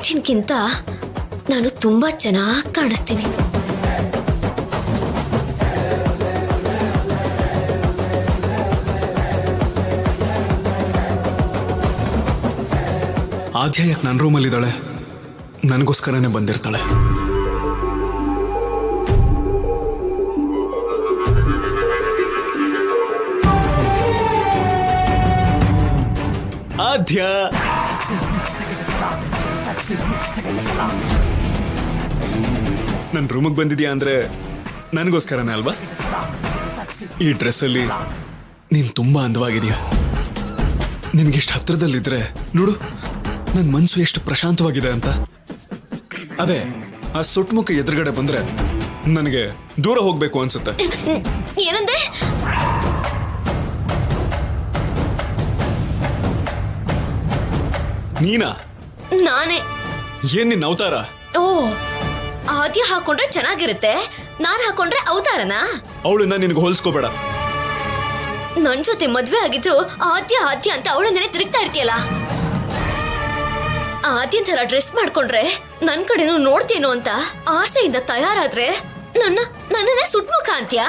ಆದ್ಯನ್ಕಿಂತ ನಾನು ತುಂಬಾ ಚೆನ್ನಾಗಿ ಕಾಣಿಸ್ತೀನಿ. ಆದ್ಯ ಯಾಕೆ ನನ್ನ ರೂಮಲ್ಲಿ ಇದ್ದಾಳೆ? ನನಗೋಸ್ಕರನೇ ಬಂದಿರ್ತಾಳೆ. ಆದ್ಯ, ನನ್ನ ರೂಮಿಗೆ ಬಂದಿದ್ಯಾ ಅಂದ್ರೆ ನನಗೋಸ್ಕರನೇ ಅಲ್ವಾ? ಈ ಡ್ರೆಸ್ಸಲ್ಲಿ ನೀನ್ ತುಂಬಾ ಅಂದವಾಗಿದೆಯಾ. ನಿನ್ಗೆಷ್ಟು ಹತ್ರದಲ್ಲಿದ್ರೆ ನೋಡು, ನನ್ನ ಮನಸ್ಸು ಎಷ್ಟು ಪ್ರಶಾಂತವಾಗಿದೆ ಅಂತ. ಅದೇ ಆ ಸುಟ್ಮುಖ ಎದುರುಗಡೆ ಬಂದ್ರೆ ನನಗೆ ದೂರ ಹೋಗ್ಬೇಕು ಅನ್ಸುತ್ತೆ. ಏನಂದೆ? ನೀನಾ? ನಾನೇ. ಏನ್ ನಿನ್ ಅವತಾರ? ಓ, ಆದ್ಯ ಹಾಕೊಂಡ್ರೆ ಚೆನ್ನಾಗಿರುತ್ತೆ, ನಾನ್ ಹಾಕೊಂಡ್ರೆ ಅವತಾರನಾ? ಅವಳನ್ನ ನಿನಗೆ ಹೋಲಿಸ್ಕೋಬೇಡ. ನನ್ ಜೊತೆ ಮದ್ವೆ ಆಗಿದ್ರು ಆದ್ಯ ಆದ್ಯ ಅಂತ ಅವಳನ್ನೇ ತಿರುಗ್ತಾ ಇರ್ತೀಯಲ್ಲ. ಆದ್ಯನ್ ತರ ಡ್ರೆಸ್ ಮಾಡ್ಕೊಂಡ್ರೆ ನನ್ ಕಡೆನೂ ನೋಡ್ತೇನೋ ಅಂತ ಆಸೆಯಿಂದ ತಯಾರಾದ್ರೆ ನನ್ನನ್ನೇ ಸುಟ್ಮುಖ ಅಂತ್ಯಾ?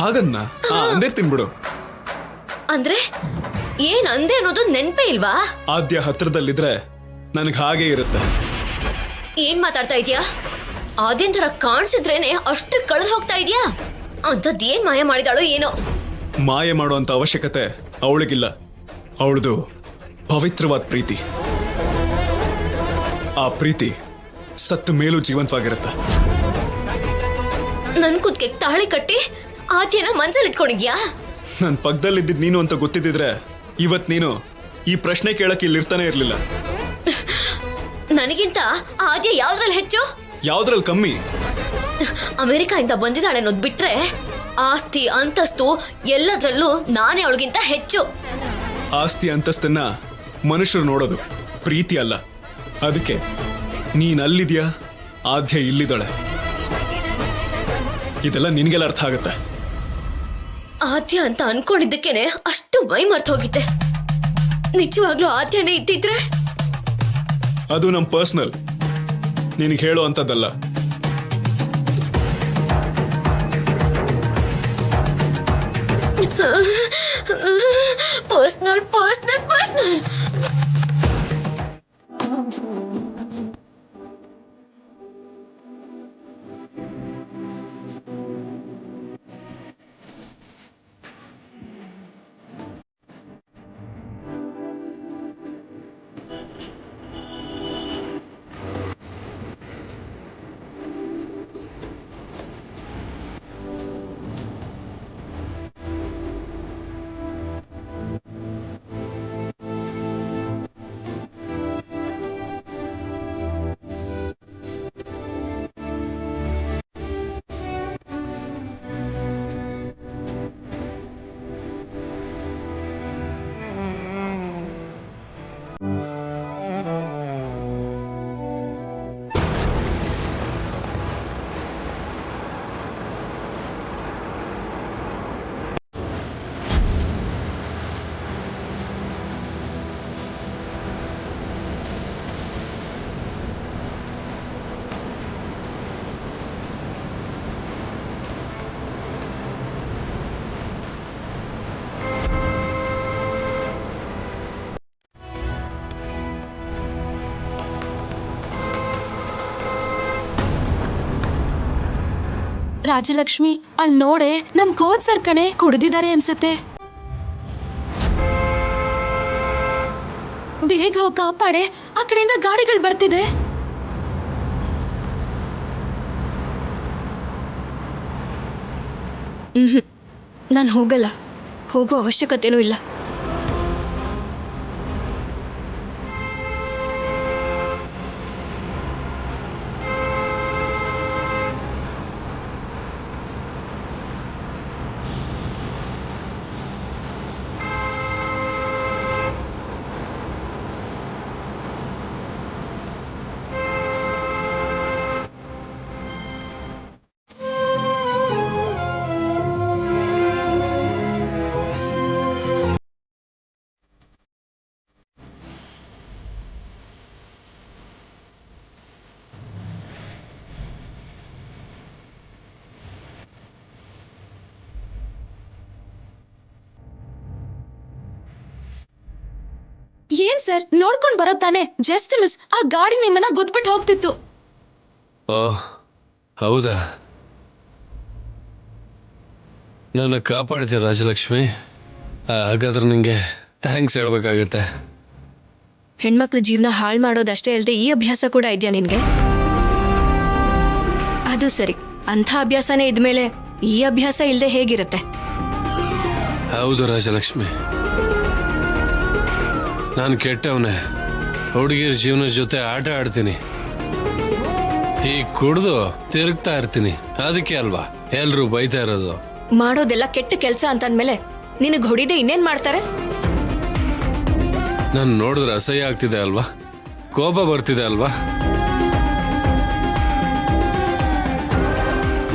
ಹಾಗನ್ನ ಅಂದೇ ತಿನ್ಬಿಡು. ಅಂದ್ರೆ ಏನ್ ಅಂದೆ ಅನ್ನೋದು ನೆನ್ಪೇ ಇಲ್ವಾ? ಆದ್ಯ ಹತ್ರದಲ್ಲಿದ್ರೆ ನನಗೆ ಹಾಗೆ ಇರುತ್ತೆ. ಏನ್ ಮಾತಾಡ್ತಾ ಇದ್ಯಾ? ಆದ್ಯನ್ ತರ ಕಾಣಿಸಿದ್ರೇನೆ ಅಷ್ಟು ಕಳೆದು ಹೋಗ್ತಾ ಇದ್ಯಾ? ಅಂತದ್ ಏನ್ ಮಾಯ ಮಾಡಿದಾಳೋ ಏನೋ. ಮಾಯ ಮಾಡುವಂತ ಅವಶ್ಯಕತೆ ಅವಳಿಗಿಲ್ಲ. ಅವಳದು ಪವಿತ್ರವಾದ ಪ್ರೀತಿ. ಆ ಪ್ರೀತಿ ಸತ್ತ ಮೇಲೂ ಜೀವಂತವಾಗಿರುತ್ತೆ. ನನ್ ಕುದ್ಕೆ ತಾಳಿ ಕಟ್ಟಿ ಆದ್ಯನ ಮನ್ಸಲ್ಲಿ ಇಟ್ಕೊಂಡಿದ್ಯಾ? ನನ್ ಪಕ್ಕದಲ್ಲಿದ್ದಿದ್ ನೀನು ಅಂತ ಗೊತ್ತಿದ್ರೆ ಇವತ್ ನೀನು ಈ ಪ್ರಶ್ನೆ ಕೇಳಕ್ಕೆ ಇಲ್ಲಿರ್ತಾನೆ ಇರ್ಲಿಲ್ಲ. ನನಗಿಂತ ಆದ್ಯ ಯಾವ್ದ್ರಲ್ಲಿ ಹೆಚ್ಚು? ಯಾವ್ದ್ರಲ್ಲಿ ಕಮ್ಮಿ? ಅಮೆರಿಕ ಇಂದ ಬಂದಿದ್ದಾಳೆ ಅನ್ನೋದ್ ಬಿಟ್ರೆ ಆಸ್ತಿ ಅಂತಸ್ತು ಎಲ್ಲದ್ರಲ್ಲೂ ನಾನೇ ಅವಳಿಗಿಂತ ಹೆಚ್ಚು. ಆಸ್ತಿ ಅಂತಸ್ತನ್ನ ಮನುಷ್ಯರು ನೋಡೋದು, ಪ್ರೀತಿ ಅಲ್ಲ. ಅದಕ್ಕೆ ನೀನ್ ಅಲ್ಲಿದ್ಯಾ, ಆದ್ಯ ಇಲ್ಲಿದ್ದಾಳೆ. ಇದೆಲ್ಲ ನಿನ್ಗೆಲ್ಲ ಅರ್ಥ ಆಗುತ್ತೆ. ಆದ್ಯ ಅಂತ ಅನ್ಕೊಂಡಿದ್ದಕ್ಕೇನೆ ಅಷ್ಟು ಮೈ ಮರ್ತ ಹೋಗಿದ್ದೆ. ನಿಜವಾಗ್ಲೂ ಆದ್ಯನೇ ಇಟ್ಟಿದ್ರೆ? ಅದು ನಮ್ ಪರ್ಸನಲ್, ನಿನಗೆ ಹೇಳೋ ಅಂತದ್ದಲ್ಲ. Personal personal personal. ರಾಜಲಕ್ಷ್ಮಿ, ಅಲ್ಲಿ ನೋಡೆ, ನಮ್ ಕೋಚ್ ಸರ್ ಕಣೆ, ಕುಡ್ದಿದ್ದಾರೆ ಅನ್ಸತ್ತೆ. ಬೇಗ ಹೋಗ್ ಕಾಪಾಡೆ, ಆ ಕಡೆಯಿಂದ ಗಾಡಿಗಳು ಬರ್ತಿದೆ. ನಾನು ಹೋಗಲ್ಲ, ಹೋಗೋ ಅವಶ್ಯಕತೆನೂ ಇಲ್ಲ. ಏನ್ ಸರ್ ನೋಡ್ಕೊಂಡ್ ಬರೋ ತಾನೆ, ಜಸ್ಟ್ ಮಿಸ್ ಆ ಗಾಡಿ ನಿಮ್ಮನ್ನ ಗುದ್ಬಿಟ್ಟು ಹೋಗ್ತಿತ್ತು. ಓ ಹೌದಾ, ನನ್ನ ಕಾಪಾಡ್ತೀಯ ರಾಜಲಕ್ಷ್ಮಿ. ಹಾಗಾದ್ರೆ ನಿಂಗೆ ಥ್ಯಾಂಕ್ಸ್ ಹೇಳ್ಬೇಕಾಗತ್ತೆ. ಹೆಣ್ಮಕ್ಳ ಜೀವನ ಹಾಳು ಮಾಡೋದಷ್ಟೇ ಅಲ್ಲದೆ ಈ ಅಭ್ಯಾಸ ಕೂಡ ಇದೆಯಾ ನಿನ್ಗೆ? ಅದು ಸರಿ, ಅಂಥ ಅಭ್ಯಾಸನೇ ಇದ್ಮೇಲೆ ಈ ಅಭ್ಯಾಸ ಇಲ್ಲದೆ ಹೇಗಿರುತ್ತೆ? ಹೌದು ರಾಜಲಕ್ಷ್ಮಿ, ನಾನು ಕೆಟ್ಟವನೇ. ಹುಡುಗಿರ ಜೀವನದ ಜೊತೆ ಆಟ ಆಡ್ತೀನಿ, ಈ ಕುಡ್ದು ತಿರುಗ್ತಾ ಇರ್ತೀನಿ. ಅದಕ್ಕೆ ಅಲ್ವಾ ಎಲ್ರು ಬೈತಾ ಇರೋದು. ಮಾಡೋದೆಲ್ಲ ಕೆಟ್ಟ ಕೆಲಸ ಅಂತಂದ್ಮೇಲೆ ನಿನಗೆ ಹೊಡಿದೆ ಇನ್ನೇನ್ ಮಾಡ್ತಾರೆ? ನಾನು ನೋಡಿದ್ರೆ ಅಸಹ್ಯ ಆಗ್ತಿದೆ ಅಲ್ವಾ, ಕೋಪ ಬರ್ತಿದೆ ಅಲ್ವಾ?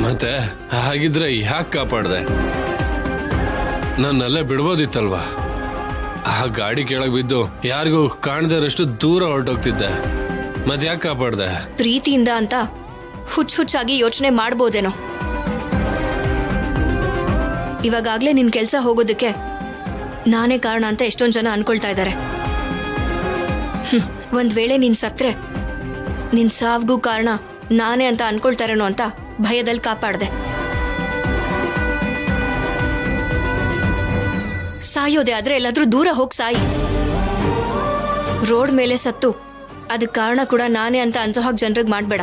ಮತ್ತೆ ಹಾಗಿದ್ರೆ ಯಾಕೆ ಕಾಪಾಡ್ದೆ? ನನ್ನಲ್ಲೇ ಬಿಡ್ಬೋದಿತ್ತಲ್ವಾ? ಆ ಗಾಡಿ ಕೆಳಗೆ ಬಿದ್ದು ಯಾರಿಗೂ ಕಾಣದರಷ್ಟು ದೂರ ಹೊರಟೋಗ್ತಿದ್ದೆ. ಮತ್ತೆ ಯಾಕೆ ಕಾಪಾಡ್ದೆ? ಪ್ರೀತಿಯಿಂದ ಅಂತ ಹುಚ್ಚಾಗಿ ಯೋಚನೆ ಮಾಡ್ಬೋದೇನೋ. ಇವಾಗಾಗ್ಲೇ ನಿನ್ ಕೆಲ್ಸ ಹೋಗೋದಕ್ಕೆ ನಾನೇ ಕಾರಣ ಅಂತ ಎಷ್ಟೊಂದ್ ಜನ ಅನ್ಕೊಳ್ತಾ ಇದ್ದಾರೆ. ಒಂದ್ ವೇಳೆ ನೀನ್ ಸತ್ರೆ ನಿನ್ ಸಾವ್ಗೂ ಕಾರಣ ನಾನೇ ಅಂತ ಅನ್ಕೊಳ್ತಾರೇನೋ ಅಂತ ಭಯದಲ್ಲಿ ಕಾಪಾಡ್ದೆ. ಸಾಯೋದೆ ಆದ್ರೆ ಎಲ್ಲಾದ್ರೂ ದೂರ ಹೋಗ್ ಸಾಯಿ. ರೋಡ್ ಮೇಲೆ ಸತ್ತು ಅದಕ್ಕೆ ಕಾರಣ ಕೂಡ ನಾನೇ ಅಂತ ಅನ್ಸೋ ಹಾಗೆ ಜನರಿಗೆ ಮಾಡ್ಬೇಡ.